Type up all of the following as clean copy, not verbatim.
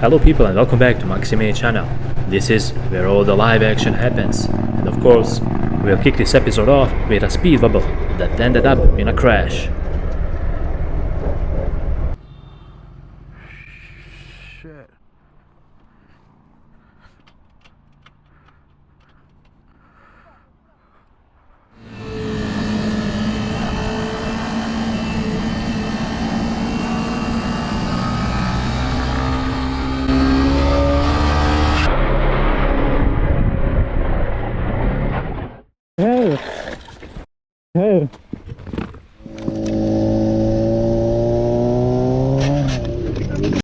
Hello people and welcome back to Maxi channel. This is where all the live action happens. And of course, we'll kick this episode off with a speed wobble that ended up in a crash. Shit. Hey.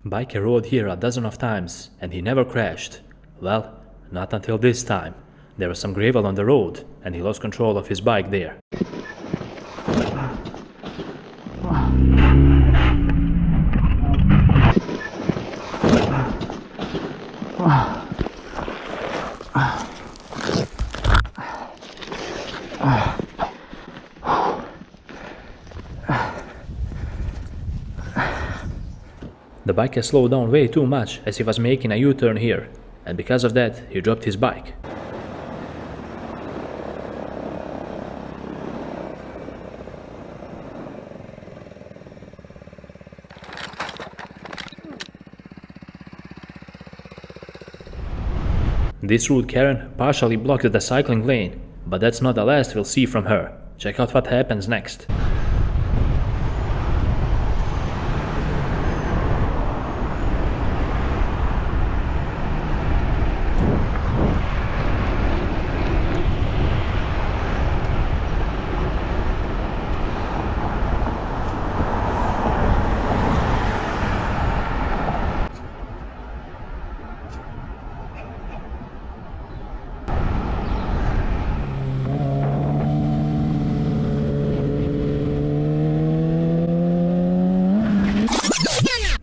Biker rode here a dozen of times and he never crashed. Well, not until this time. There was some gravel on the road and he lost control of his bike there. The biker slowed down way too much as he was making a U-turn here, and because of that he dropped his bike. This rude Karen partially blocked the cycling lane, but that's not the last we'll see from her. Check out what happens next.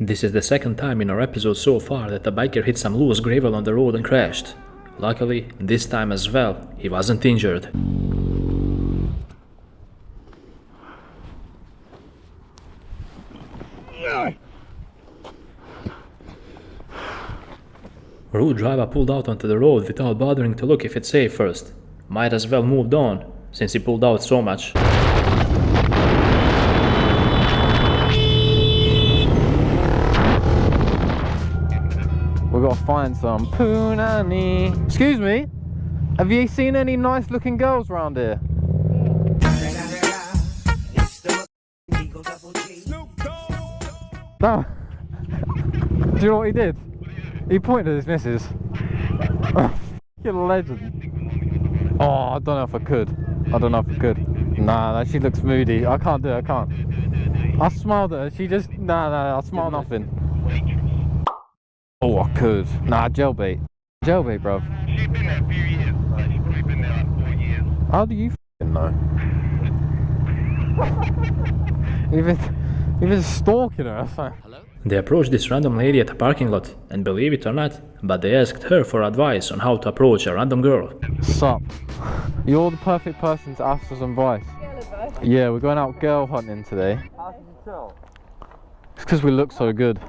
This is the second time in our episode so far that the biker hit some loose gravel on the road and crashed. Luckily, this time as well, he wasn't injured. Rude driver pulled out onto the road without bothering to look if it's safe first. Might as well moved on, since he pulled out so much. We've got to find some punani. Excuse me, have you seen any nice looking girls around here? No. Do you know what he did? He pointed at his missus. Fucking legend. Oh, I don't know if I could. Nah, she looks moody. I can't do it, I can't. I smiled at her, she just, nah, I smile nothing. Oh, I could. Nah, jailbait. Jailbait, bruv. She's been there a few years. She's probably been there like 4 years. How do you f***ing know? Even stalking her. Hello? They approached this random lady at a parking lot, and believe it or not, but they asked her for advice on how to approach a random girl. Sup? You're the perfect person to ask for some advice. Girl advice? Yeah, we're going out girl hunting today. How did you tell? It's because we look so good.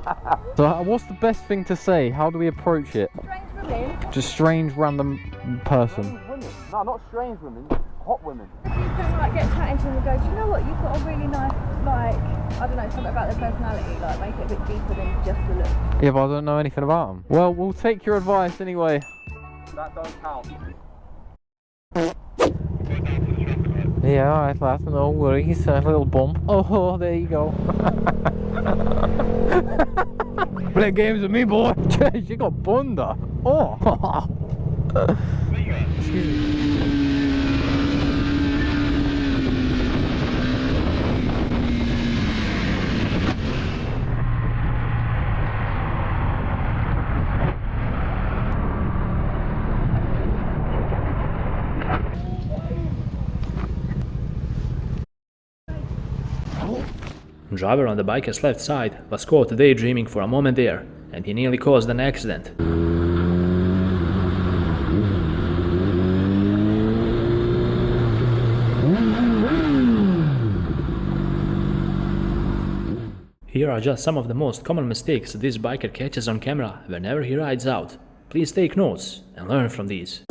So what's the best thing to say? How do we approach it? Strange women? Just strange random person. Women. No, not strange women. Hot women. You can like get chatting to them and go, do you know what, you've got a really nice, like, I don't know, something about their personality, like make it a bit deeper than just the look. Yeah, but I don't know anything about them. Well, we'll take your advice anyway. That don't count. Yeah, alright lads, no worries, a little bump. Oh, there you go. Play games with me, boy. Jeez, you got bunda. Oh. Excuse me. Driver on the biker's left side was caught daydreaming for a moment there, and he nearly caused an accident. Here are just some of the most common mistakes this biker catches on camera whenever he rides out. Please take notes and learn from these.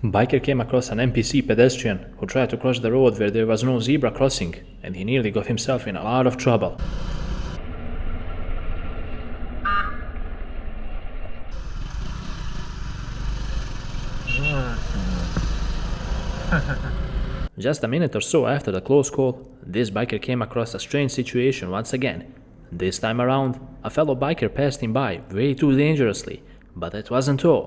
Biker came across an NPC pedestrian who tried to cross the road where there was no zebra crossing, and he nearly got himself in a lot of trouble. Just a minute or so after the close call, this biker came across a strange situation once again. This time around, a fellow biker passed him by way too dangerously, but that wasn't all.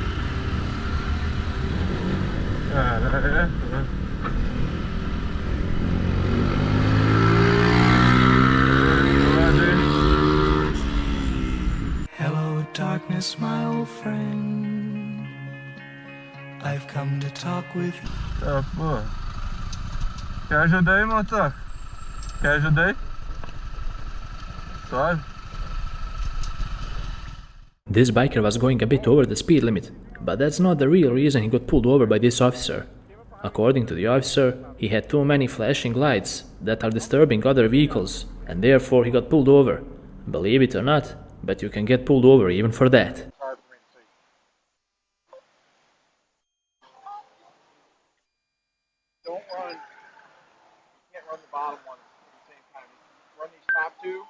Hello, darkness, my old friend. I've come to talk with you. Tá, pô. Quer ajuda aí, Moto? Quer ajuda aí? Suave? This biker was going a bit over the speed limit, but that's not the real reason he got pulled over by this officer. According to the officer, he had too many flashing lights that are disturbing other vehicles, and therefore he got pulled over. Believe it or not, but you can get pulled over even for that. Don't run. You can't run the bottom one at the same time. Run these top two.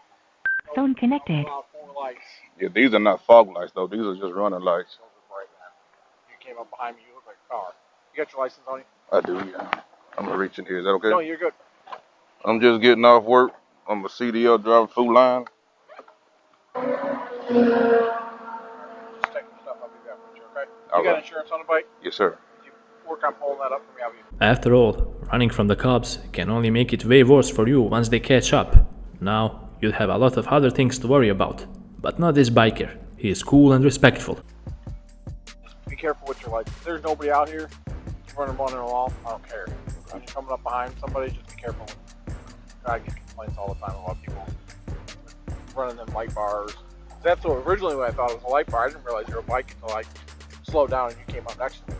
Phone connected. Four lights. Yeah, these are not fog lights though. These are just running lights. You came up behind me. You look like a car. You got your license on you? I do, yeah. I'm gonna reach in here. Is that okay? No, you're good. I'm just getting off work. I'm a CDL driver, full line. Just take your stuff. I'll be back with you, okay? You got insurance on the bike? Yes, sir. You work on pulling that up for me, Javier. After all, running from the cops can only make it way worse for you once they catch up. Now, you'll have a lot of other things to worry about. But not this biker. He is cool and respectful. Be careful with your lights. If there's nobody out here, you're running one in a wall, I don't care. If you're coming up behind somebody, just be careful. I get complaints all the time about people running them light bars. That's what originally when I thought it was a light bar. I didn't realize you were a bike until I slowed down and you came up next to me.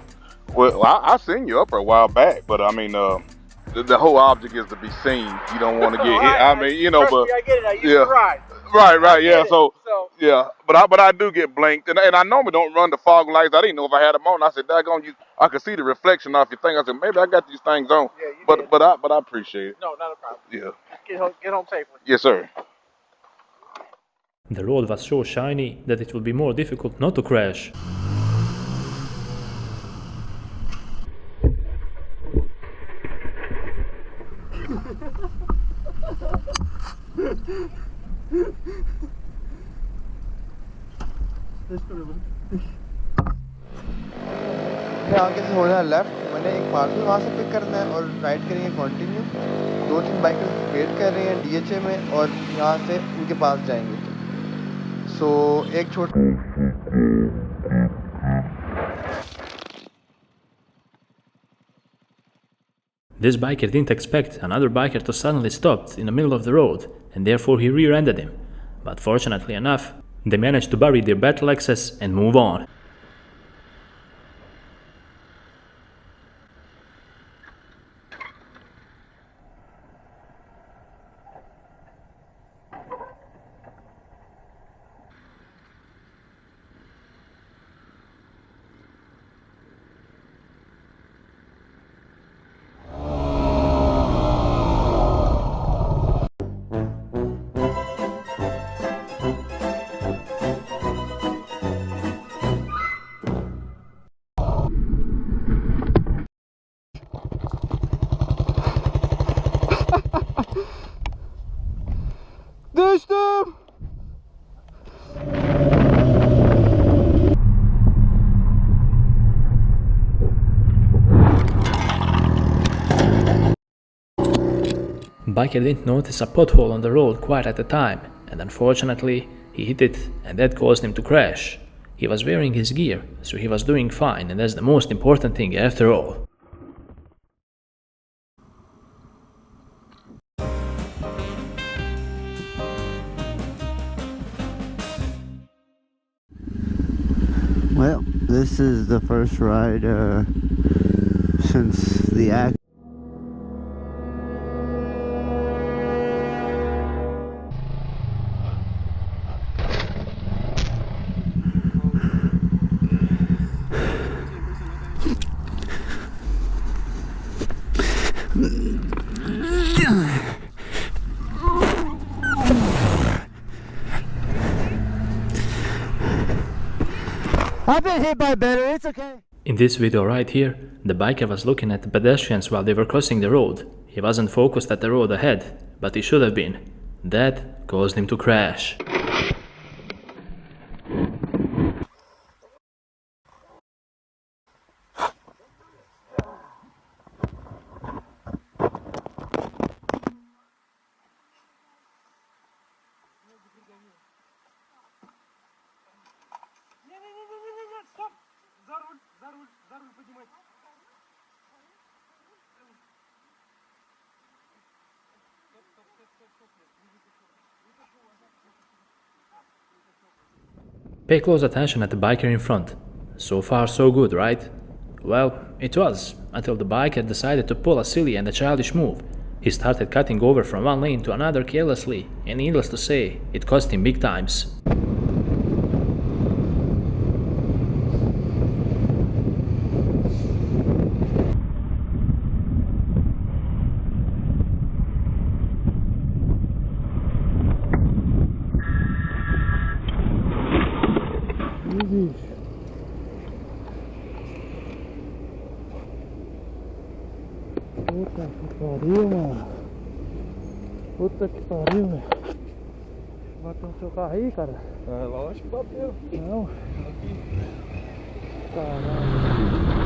Well, I seen you up a while back, but I mean, the whole object is to be seen. You don't want to get hit. I mean, you know, but me, I get it. I used yeah, to ride. right, yeah. So yeah, but I do get blinked, and I normally don't run the fog lights. I didn't know if I had them on. I said, "Daggone you!" I could see the reflection off your thing. I said, "Maybe I got these things on." Yeah, you did. but I appreciate it. No, not a problem. Yeah. Just get home safely. Yes, sir. The road was so shiny that it would be more difficult not to crash. आगे से होना है left मैंने एक parcel वहाँ से pick करना है और राइड करेंगे कंटिन्यू 2-3 बाइकर्स वेट कर रहे हैं डीएचए में और यहाँ से उनके पास जाएंगे सो एक छोटा This biker didn't expect another biker to suddenly stop in the middle of the road, and therefore he rear-ended him. But fortunately enough, they managed to bury their battle axes and move on. Geçtim. Biker didn't notice a pothole on the road quite at the time, and unfortunately, he hit it and that caused him to crash. He was wearing his gear, so he was doing fine, and that's the most important thing after all. Well, this is the first ride since the accident. I've been hit by better, it's okay. In this video right here, the biker was looking at the pedestrians while they were crossing the road. He wasn't focused at the road ahead, but he should have been. That caused him to crash. Pay close attention at the biker in front. So far so good, right? Well, it was, until the biker decided to pull a silly and a childish move. He started cutting over from one lane to another carelessly, and needless to say, it cost him big times. Puta que pariu, meu. Bateu no seu carro aí, cara? É, lógico que bateu. Não. Aqui. Caralho.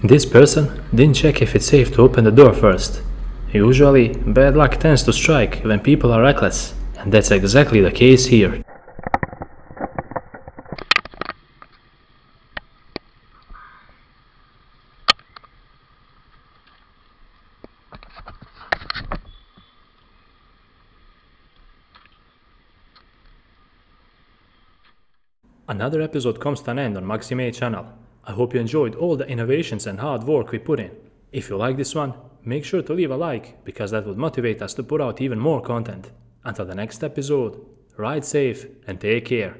This person didn't check if it's safe to open the door first. Usually, bad luck tends to strike when people are reckless, and that's exactly the case here. Another episode comes to an end on Maxi channel. I hope you enjoyed all the innovations and hard work we put in. If you like this one, make sure to leave a like, because that would motivate us to put out even more content. Until the next episode, ride safe and take care.